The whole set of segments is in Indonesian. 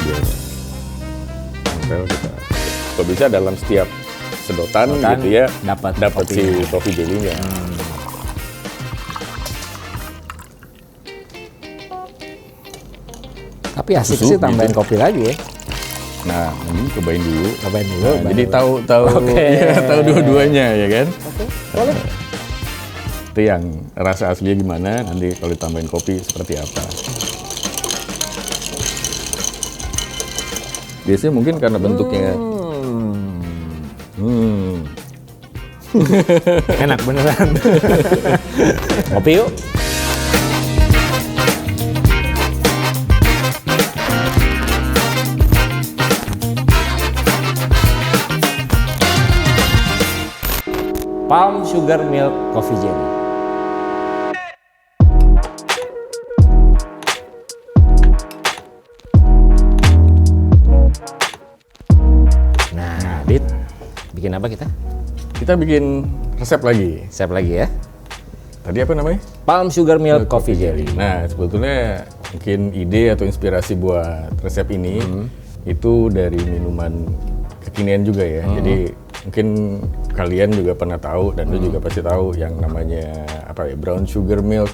biar nempel kita. Kalau bisa dalam setiap sedotan gitu ya, dapat si coffee jelly-nya. Tapi asik sih tambahin gitu. Kopi lagi ya. Nah, ini cobain dulu. Nah, jadi tahu ya, tahu dua-duanya ya kan? Oke, boleh. Itu yang rasa aslinya gimana, nanti kalau ditambahin kopi seperti apa. Biasanya mungkin karena bentuknya enak beneran. Kopi yuk. Palm Sugar Milk Coffee Jelly. Nah, Dit, bikin apa kita? Kita bikin resep lagi. Resep lagi ya. Tadi apa namanya? Palm Sugar Milk Coffee Jelly. Nah, sebetulnya mungkin ide atau inspirasi buat resep ini itu dari minuman kekinian juga ya. Jadi mungkin kalian juga pernah tahu dan lu juga pasti tahu yang namanya apa ya, brown sugar milk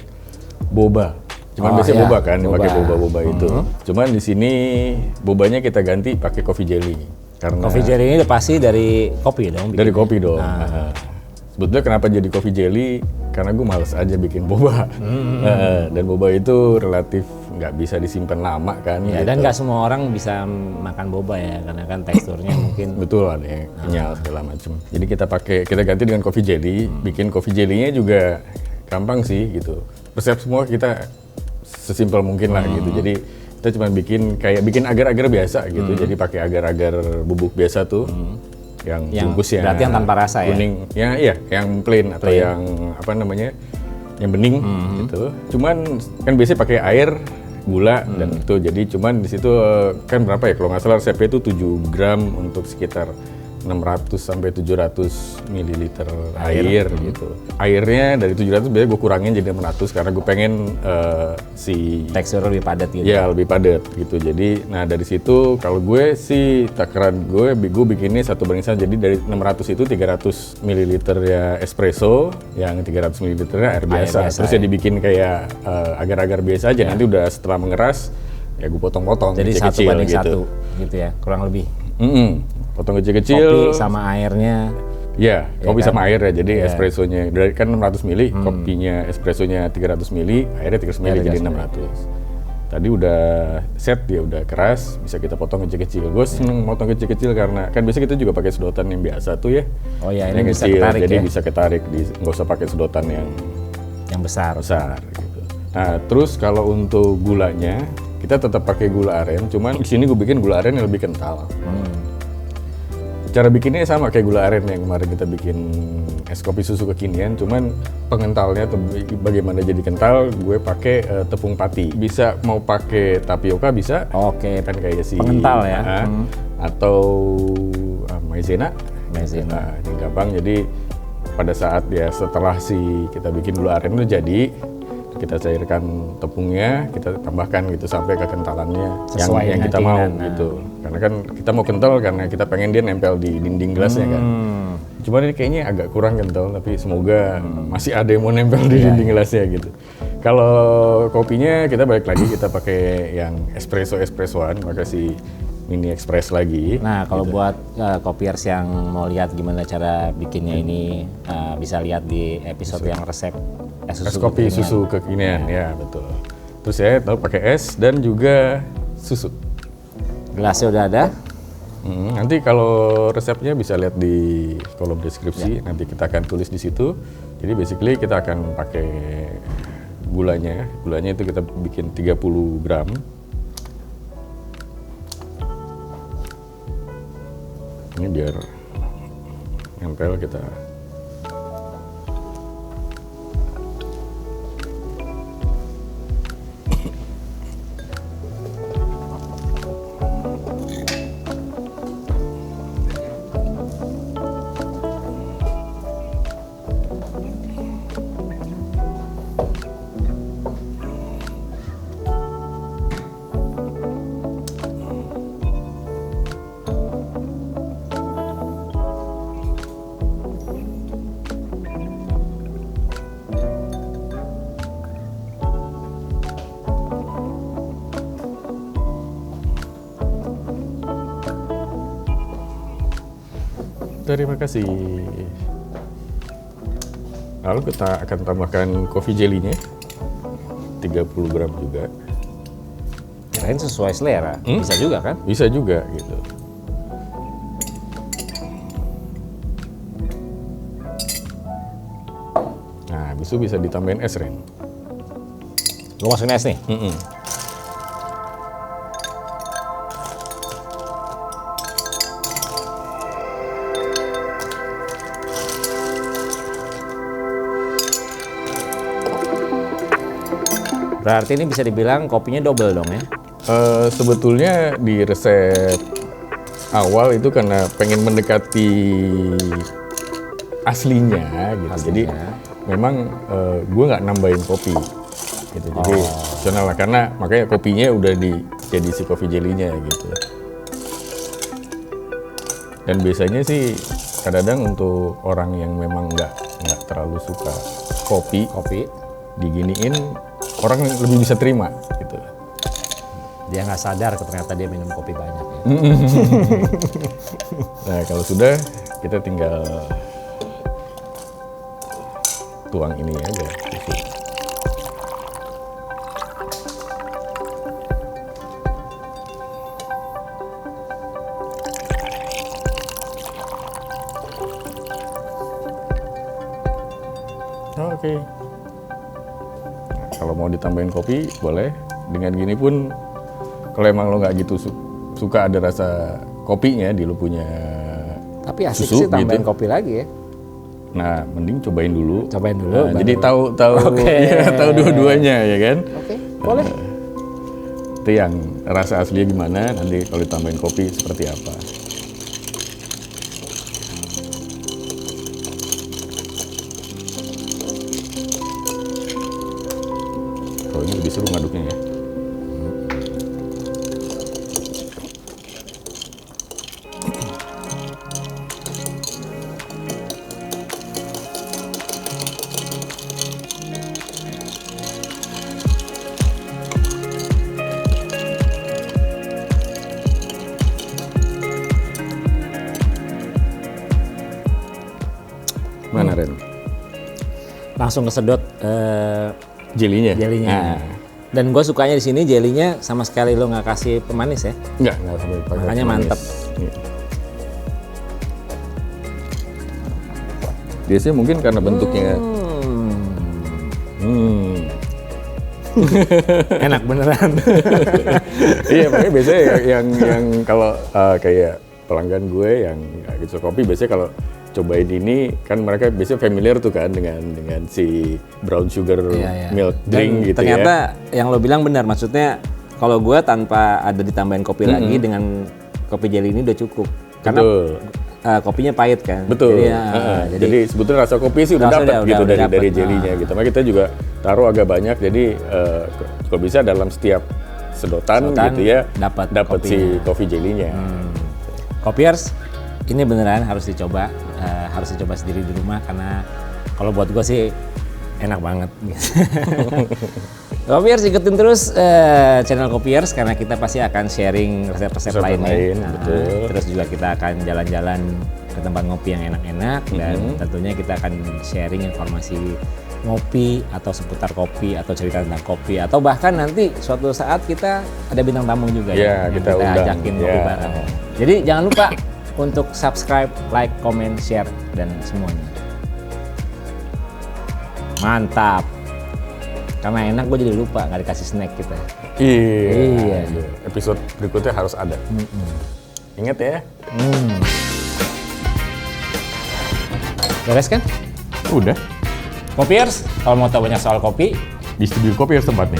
boba. Cuman biasanya boba kan, pakai boba itu. Cuman di sini bobanya kita ganti pakai coffee jelly. Karena coffee jelly ini udah pasti dari kopi dong. Dari kopi dong. Sebetulnya kenapa jadi coffee jelly? Karena gue males aja bikin boba. Dan boba itu relatif nggak bisa disimpan lama kan. Ya, gitu. dan nggak semua orang bisa makan boba ya, karena kan teksturnya mungkin. Betul, ada yang kenyal segala macam. Jadi kita ganti dengan coffee jelly. Bikin coffee jelly-nya juga gampang sih gitu. Resep semua kita sesimpel mungkin lah gitu. Jadi kita cuma bikin agar-agar biasa gitu. Jadi pakai agar-agar bubuk biasa tuh. Yang bungkus ya. Berarti yang tanpa rasa kuning, ya? Iya, yang plain atau yang apa namanya? Yang bening gitu. Cuman kan biasanya pakai air, gula dan itu. Jadi cuman di situ kan berapa ya? Kalau nggak salah resepnya itu 7 gram untuk sekitar 600 sampai 700 mililiter air gitu. Airnya dari 700 biasanya gue kurangin jadi 600 karena gue pengen si tekstur lebih padat gitu. Ya, lebih padat gitu. Jadi nah dari situ kalau gue sih takaran gue bikinnya 1:1. Jadi dari 600 itu 300 mililiter ya espresso, yang 300 mililiter air biasa. Terus ya dibikin kayak agar-agar biasa aja. Nanti udah setelah mengeras ya gue potong-potong jadi kecil-kecil gitu. Gitu ya, kurang lebih. Potong kecil-kecil. Kopi sama airnya. Ya, kopi kan? sama air ya. Jadi espressonya dari kan 600 ml, kopinya espressonya 300 ml, airnya 300 ml jadi 600. Tadi udah set, dia udah keras, bisa kita potong kecil-kecil. Gue seneng potong kecil-kecil karena kan biasa kita juga pakai sedotan yang biasa tuh ya. Oh ya, ini yang bisa kecil, ketarik jadi ya. bisa ketarik, nggak usah pakai sedotan yang besar. Gitu. Nah, terus kalau untuk gulanya kita tetap pakai gula aren, cuman di sini gue bikin gula aren yang lebih kental. Cara bikinnya sama kayak gula aren yang kemarin kita bikin es kopi susu kekinian, cuman pengentalnya atau bagaimana jadi kental, gue pakai tepung pati. Bisa mau pakai tapioka bisa. Oke, kan kayak si pengental ya. Atau maizena. Nah, ini gampang. Jadi pada saat ya setelah kita bikin gula aren itu jadi, kita cairkan tepungnya, kita tambahkan gitu sampai kekentalannya yang kita mau gitu. Karena kan kita mau kental karena kita pengen dia nempel di dinding gelasnya kan. Cuman ini kayaknya agak kurang kental, tapi semoga masih ada yang mau nempel di dinding gelasnya gitu. Kalau kopinya kita balik lagi, kita pakai yang espressoan, pakai si mini express lagi. Nah, kalau gitu. Buat kopiers yang mau lihat gimana cara bikinnya ini, bisa lihat di episode yang resep es kopi susu kekinian, ya betul. Terus saya tahu pakai es dan juga susu. Gelasnya udah ada. Nanti kalau resepnya bisa lihat di kolom deskripsi. Nanti kita akan tulis di situ. Jadi basically kita akan pakai gulanya. Gulanya itu kita bikin 30 gram. Ini biar nempel kita. terima kasih. Lalu kita akan tambahkan coffee jelly-nya 30 gram juga. Kirain sesuai selera, bisa juga kan? Bisa juga gitu. Nah, habis itu bisa ditambahin es, Ren. Gue masukin es nih. Berarti ini bisa dibilang kopinya double dong ya? Sebetulnya di resep awal itu karena pengen mendekati aslinya gitu. Jadi memang gue nggak nambahin kopi gitu. Jadi opsional lah, karena makanya kopinya udah jadi si coffee jelly-nya gitu. Dan biasanya sih kadang-kadang untuk orang yang memang nggak terlalu suka kopi diginiin, orang lebih bisa terima gitu. Dia nggak sadar ternyata dia minum kopi banyak ya. Nah, kalau sudah, kita tinggal tuang ini aja. Oke. Nah, kalau mau ditambahin kopi, boleh. Dengan gini pun, kalau emang lo nggak gitu suka ada rasa kopinya di lo punya Tapi asik susu, sih tambahin gitu. kopi lagi ya. Nah, mending cobain dulu. Baru- Jadi tahu ya, tahu dua-duanya ya kan. Oke, boleh. Itu yang rasa aslinya gimana, nanti kalau ditambahin kopi seperti apa. Kalau ini lebih seru ngaduknya ya. Mana Ren? Langsung kesedot Jelinya? jelinya. Nah, Dan gue sukanya di sini jelinya sama sekali lo nggak kasih pemanis ya. enggak sampai pakai Makanya manis. mantep. Iya. Biasanya mungkin karena bentuknya Enak beneran. iya, makanya biasanya yang kalau kayak pelanggan gue yang nggak gitu kopi, biasanya kalau cobain ini kan mereka biasanya familiar tuh kan dengan si brown sugar milk drink Dan gitu ternyata ya. yang lo bilang benar, maksudnya kalau gue tanpa ada ditambahin kopi lagi dengan kopi jelly ini udah cukup. Karena Betul. kopinya pahit kan. Betul. Jadi, Jadi sebetulnya rasa kopi sih udah Rasa dapat gitu udah dari dapet. jelinya gitu. Makanya kita juga taruh agak banyak, jadi kalau bisa dalam setiap sedotan gitu ya dapat si kopinya. coffee jelinya. Kopiers, ini beneran harus dicoba sendiri di rumah karena kalau buat gue sih enak banget. Kopiers, ikutin terus channel Kopiers karena kita pasti akan sharing resep-resep lainnya. Betul. Terus juga kita akan jalan-jalan ke tempat ngopi yang enak-enak dan tentunya kita akan sharing informasi ngopi atau seputar kopi atau cerita tentang kopi atau bahkan nanti suatu saat kita ada bintang tamu juga Ya, yang kita undang. ajakin ngopi Ya. bareng. Jadi jangan lupa untuk subscribe, like, comment, share dan semuanya. Mantap. Karena enak gue jadi lupa nggak dikasih snack kita. Iya. Episode berikutnya harus ada. Ingat ya. Beres kan? Udah. Kopiers, kalau mau tahu banyak soal kopi, Di studio kopi harus tempatnya.